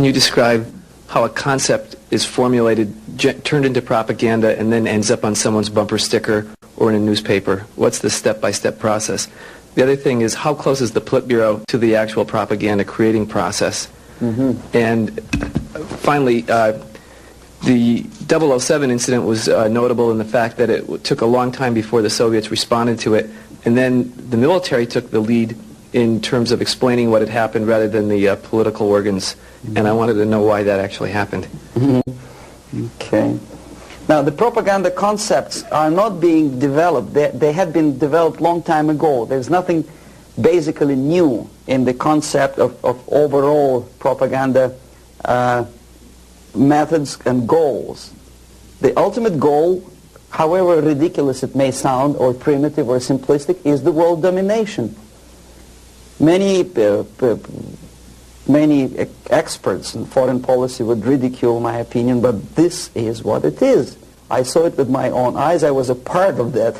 Can you describe how a concept is formulated, turned into propaganda, and then ends up on someone's bumper sticker or in a newspaper? What's the step-by-step process? The other thing is, how close is the Politburo to the actual propaganda creating process? And finally, the 007 incident was notable in the fact that it took a long time before the Soviets responded to it, and then the military took the lead in terms of explaining what had happened rather than the political organs, and I wanted to know why that actually happened. Okay. Now, the propaganda concepts are not being developed. They had been developed long time ago. There's nothing basically new in the concept of overall propaganda methods and goals. The ultimate goal, however ridiculous it may sound, or primitive or simplistic, is the world domination. Many experts in foreign policy would ridicule my opinion, but this is what it is. I saw it with my own eyes. I was a part of that.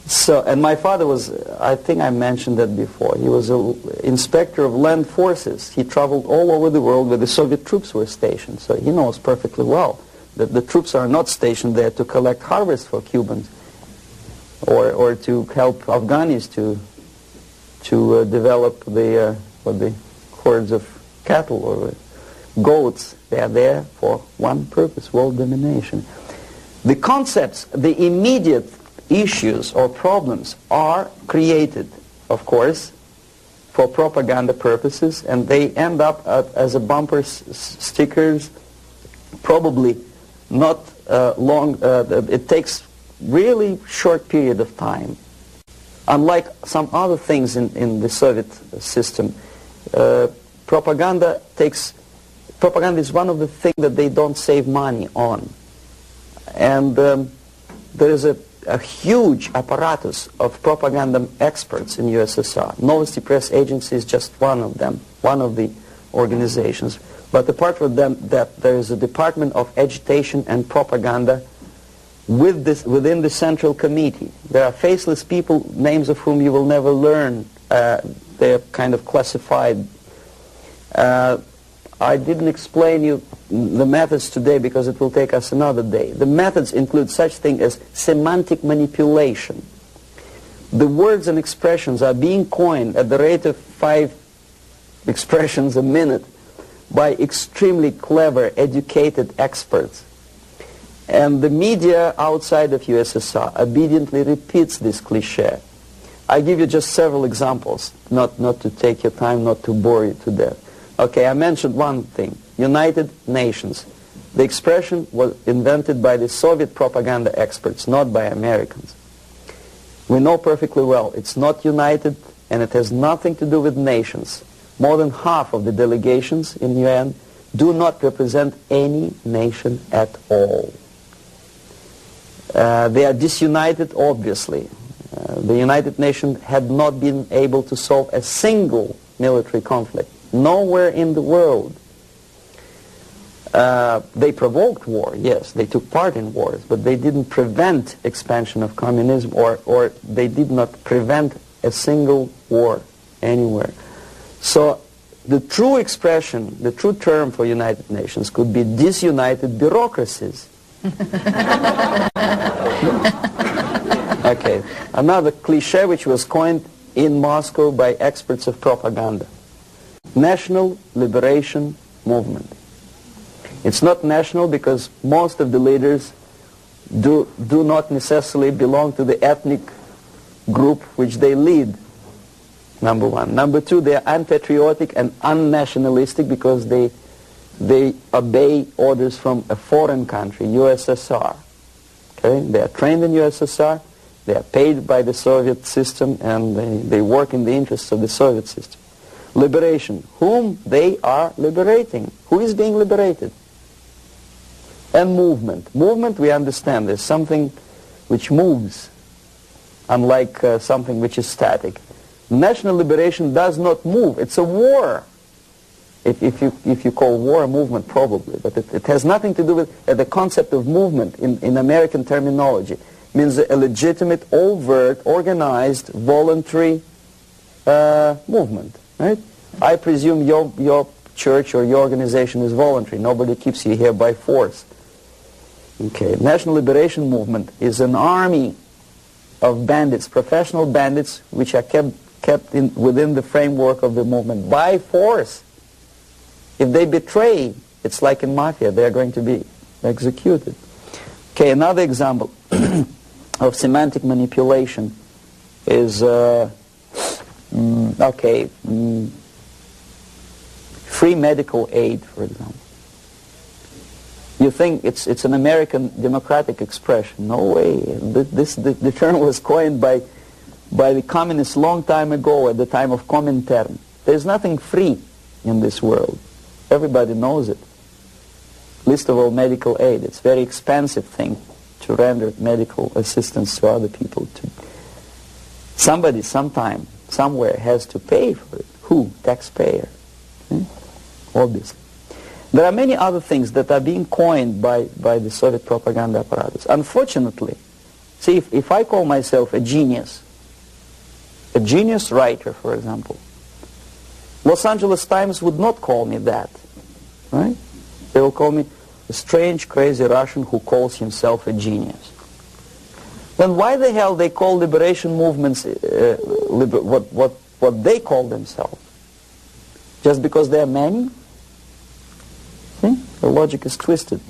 So, and my father was, I think I mentioned that before, he was an inspector of land forces. He traveled all over the world where the Soviet troops were stationed, so he knows perfectly well that the troops are not stationed there to collect harvest for Cubans or to help Afghanis to develop the hordes of cattle or goats. They are there for one purpose, world domination. The concepts, the immediate issues or problems are created, of course, for propaganda purposes, and they end up as a bumper stickers, probably not long. It takes really short period of time. Unlike some other things in the Soviet system, propaganda is one of the things that they don't save money on. And there is a huge apparatus of propaganda experts in USSR. Novosti Press Agency is just one of them, one of the organizations. But apart from them, there is a department of agitation and propaganda within the Central Committee. There are faceless people, names of whom you will never learn. They're kind of classified. I didn't explain you the methods today because it will take us another day. The methods include such things as semantic manipulation. The words and expressions are being coined at the rate of 5 expressions a minute by extremely clever, educated experts. And the media outside of USSR obediently repeats this cliché. I give you just several examples, not to take your time, not to bore you to death. Okay, I mentioned one thing, United Nations. The expression was invented by the Soviet propaganda experts, not by Americans. We know perfectly well it's not united, and it has nothing to do with nations. More than half of the delegations in UN do not represent any nation at all. They are disunited, obviously. The United Nations had not been able to solve a single military conflict. Nowhere in the world. They provoked war, yes, they took part in wars, but they didn't prevent expansion of communism, or they did not prevent a single war anywhere. So the true expression, the true term for United Nations could be disunited bureaucracies. Okay, another cliché which was coined in Moscow by experts of propaganda. National Liberation Movement. It's not national because most of the leaders do not necessarily belong to the ethnic group which they lead, number one. Number two, they are unpatriotic and unnationalistic because they obey orders from a foreign country, USSR. Okay? They are trained in USSR, they are paid by the Soviet system, and they work in the interests of the Soviet system. Liberation, whom they are liberating. Who is being liberated? And movement. Movement, we understand, is something which moves, unlike something which is static. National liberation does not move. It's a war. If you call war a movement, probably. But it has nothing to do with the concept of movement in American terminology. It means a legitimate, overt, organized, voluntary movement. Right? I presume your church or your organization is voluntary. Nobody keeps you here by force. Okay, National Liberation Movement is an army of bandits, professional bandits, which are kept within the framework of the movement by force. If they betray, it's like in mafia, they are going to be executed. Okay, another example of semantic manipulation is, free medical aid, for example. You think it's an American democratic expression. No way. The term was coined by the communists long time ago, at the time of Comintern. There's nothing free in this world. Everybody knows it. Least of all medical aid. It's a very expensive thing to render medical assistance to other people. Somebody, sometime, somewhere has to pay for it. Who? Taxpayer. Obviously. There are many other things that are being coined by the Soviet propaganda apparatus. Unfortunately, see, if I call myself a genius writer, for example, Los Angeles Times would not call me that, right? They will call me a strange, crazy Russian who calls himself a genius. Then why the hell they call liberation movements what they call themselves? Just because they are many? See? The logic is twisted.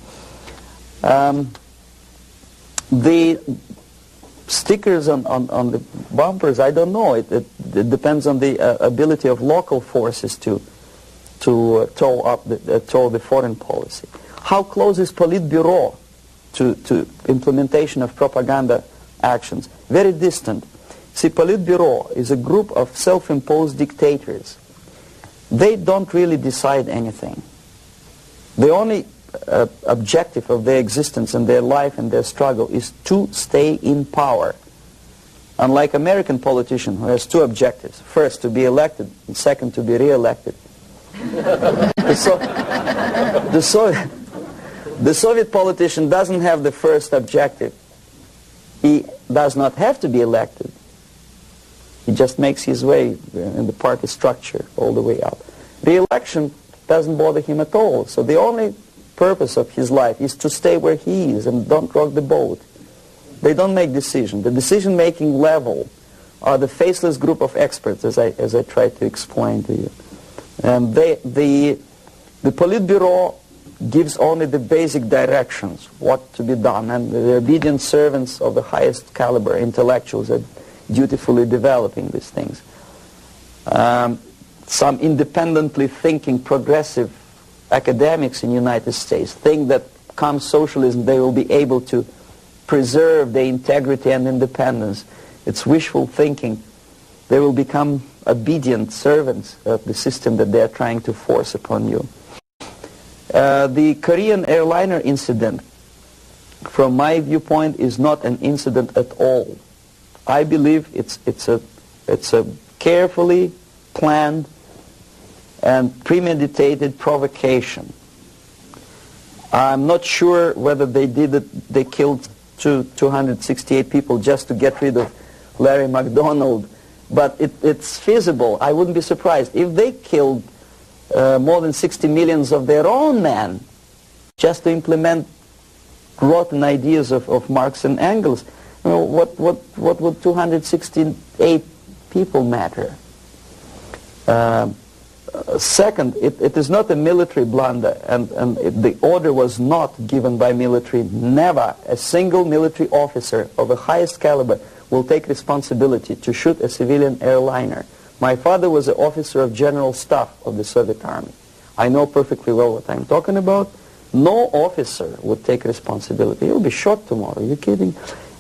The stickers on the bumpers, I don't know. It depends on the ability of local forces to tow the foreign policy. How close is Politburo to implementation of propaganda actions? Very distant. See, Politburo is a group of self-imposed dictators. They don't really decide anything. The only objective of their existence and their life and their struggle is to stay in power. Unlike American politician who has two objectives. First, to be elected, and second, to be re-elected. The Soviet politician doesn't have the first objective. He does not have to be elected. He just makes his way in the party structure all the way up. Re-election doesn't bother him at all. So the only purpose of his life is to stay where he is and don't rock the boat. They don't make decisions. The decision-making level are the faceless group of experts, as I tried to explain to you. And the Politburo gives only the basic directions, what to be done, and the obedient servants of the highest caliber intellectuals are dutifully developing these things. Some independently thinking progressive academics in the United States think that come socialism they will be able to preserve their integrity and independence. It's wishful thinking. They will become obedient servants of the system that they are trying to force upon you. The Korean airliner incident, from my viewpoint, is not an incident at all. I believe it's a carefully planned and premeditated provocation. I'm not sure whether they did it. They killed 268 people just to get rid of Larry McDonald, but it's feasible. I wouldn't be surprised if they killed more than 60 million of their own men just to implement rotten ideas of Marx and Engels. You know, what would 268 people matter? Second, it is not a military blunder, and the order was not given by military. Never a single military officer of the highest caliber will take responsibility to shoot a civilian airliner. My father was an officer of general staff of the Soviet Army. I know perfectly well what I'm talking about. No officer would take responsibility. He'll be shot tomorrow. Are you kidding?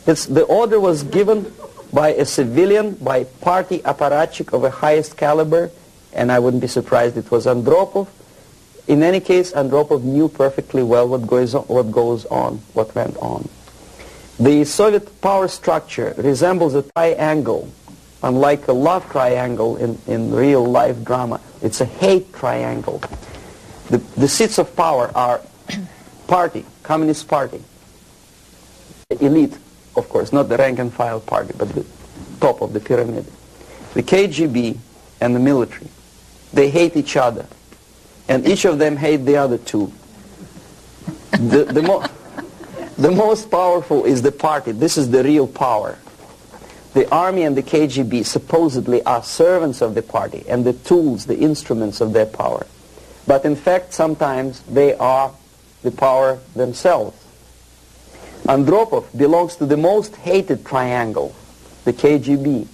The order was given by a civilian, by party apparatchik of the highest caliber, and I wouldn't be surprised it was Andropov. In any case, Andropov knew perfectly well what went on. The Soviet power structure resembles a triangle, unlike a love triangle in real life drama. It's a hate triangle. The seats of power are party, Communist Party, the elite, of course, not the rank and file party, but the top of the pyramid. The KGB and the military. They hate each other. and each of them hate the other two. The most powerful is the party. This is the real power. The army and the KGB supposedly are servants of the party and the tools, the instruments of their power. But in fact, sometimes they are the power themselves. Andropov belongs to the most hated triangle, the KGB.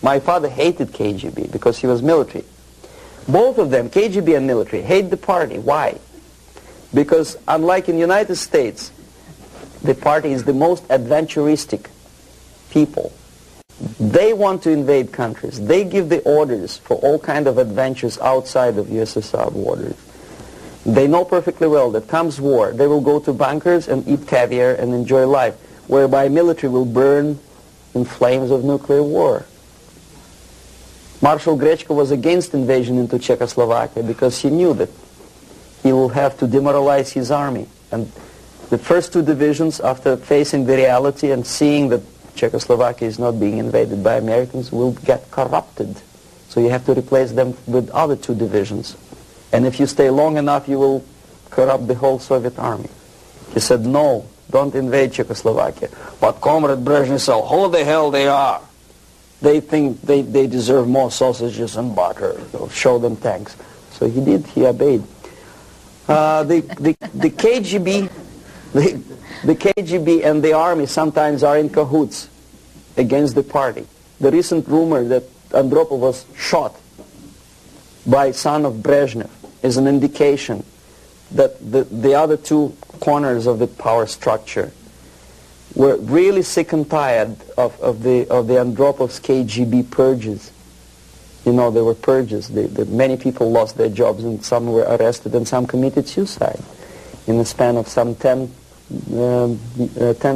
My father hated KGB because he was military. Both of them, KGB and military, hate the party. Why? Because unlike in the United States, the party is the most adventuristic people. They want to invade countries. They give the orders for all kinds of adventures outside of USSR borders. They know perfectly well that comes war, they will go to bunkers and eat caviar and enjoy life, whereby military will burn in flames of nuclear war. Marshal Grechko was against invasion into Czechoslovakia because he knew that he will have to demoralize his army. And the first two divisions, after facing the reality and seeing that Czechoslovakia is not being invaded by Americans, will get corrupted. So you have to replace them with other two divisions. And if you stay long enough, you will corrupt the whole Soviet army. He said, no, don't invade Czechoslovakia. But Comrade Brezhnev said, who the hell they are? They think they deserve more sausages and butter. So show them tanks. So he did, he obeyed. The KGB, the KGB and the army sometimes are in cahoots against the party. The recent rumor that Andropov was shot by son of Brezhnev is an indication that the other two corners of the power structure were really sick and tired of the Andropov's KGB purges. You know, there were purges. Many people lost their jobs, and some were arrested, and some committed suicide in the span of some 10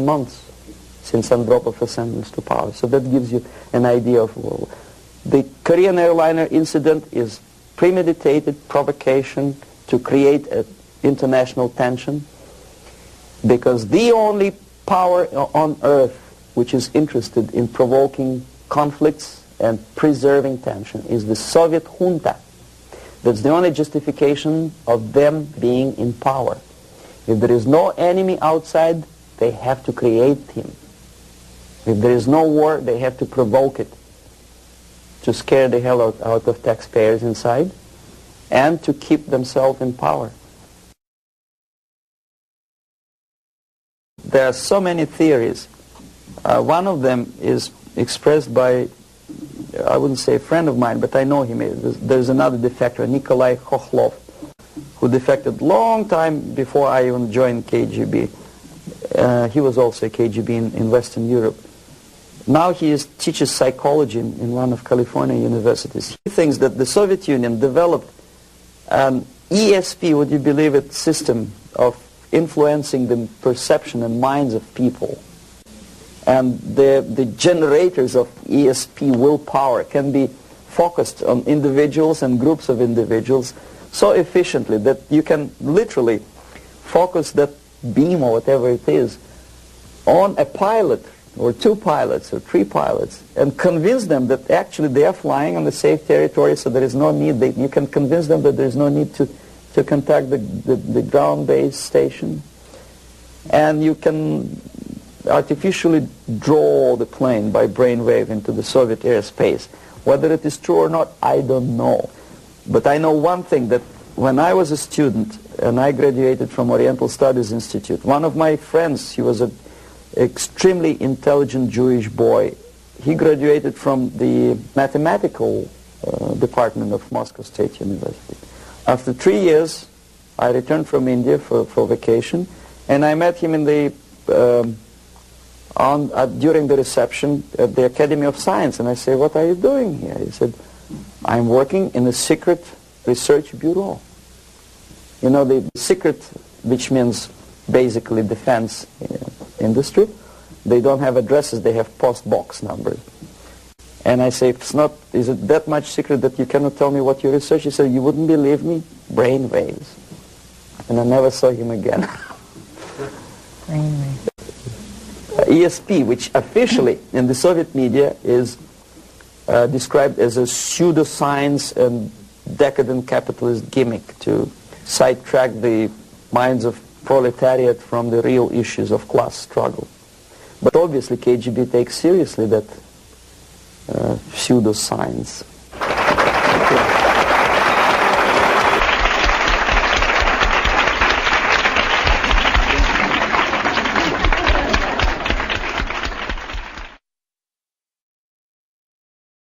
months since Andropov was sentenced to power. So that gives you an idea of the Korean airliner incident is premeditated provocation to create an international tension, because the only power on earth which is interested in provoking conflicts and preserving tension is the Soviet junta. That's the only justification of them being in power. If there is no enemy outside, they have to create him. If there is no war, they have to provoke it to scare the hell out of taxpayers inside and to keep themselves in power. There are so many theories. One of them is expressed by, I wouldn't say a friend of mine, but I know him. There's another defector, Nikolai Khokhlov, who defected long time before I even joined KGB. He was also a KGB in Western Europe. Now he teaches psychology in one of California universities. He thinks that the Soviet Union developed an ESP, would you believe it, system of influencing the perception and minds of people. And the generators of ESP willpower can be focused on individuals and groups of individuals so efficiently that you can literally focus that beam or whatever it is on a pilot or two pilots or three pilots and convince them that actually they are flying on the safe territory, so there is no need, you can convince them that there is no need to contact the ground-based station, and you can artificially draw the plane by brainwave into the Soviet airspace. Whether it is true or not, I don't know. But I know one thing, that when I was a student and I graduated from Oriental Studies Institute, one of my friends, he was an extremely intelligent Jewish boy. He graduated from the mathematical department of Moscow State University. After 3 years, I returned from India for vacation, and I met him in the during the reception at the Academy of Science, and I said, "What are you doing here?" He said, "I'm working in a secret research bureau." You know, the secret, which means basically defense industry, they don't have addresses, they have post box numbers. And I say, is it that much secret that you cannot tell me what you research? He said, "You wouldn't believe me, brain waves." And I never saw him again. ESP, which officially in the Soviet media is described as a pseudoscience and decadent capitalist gimmick to sidetrack the minds of proletariat from the real issues of class struggle. But obviously KGB takes seriously that pseudoscience.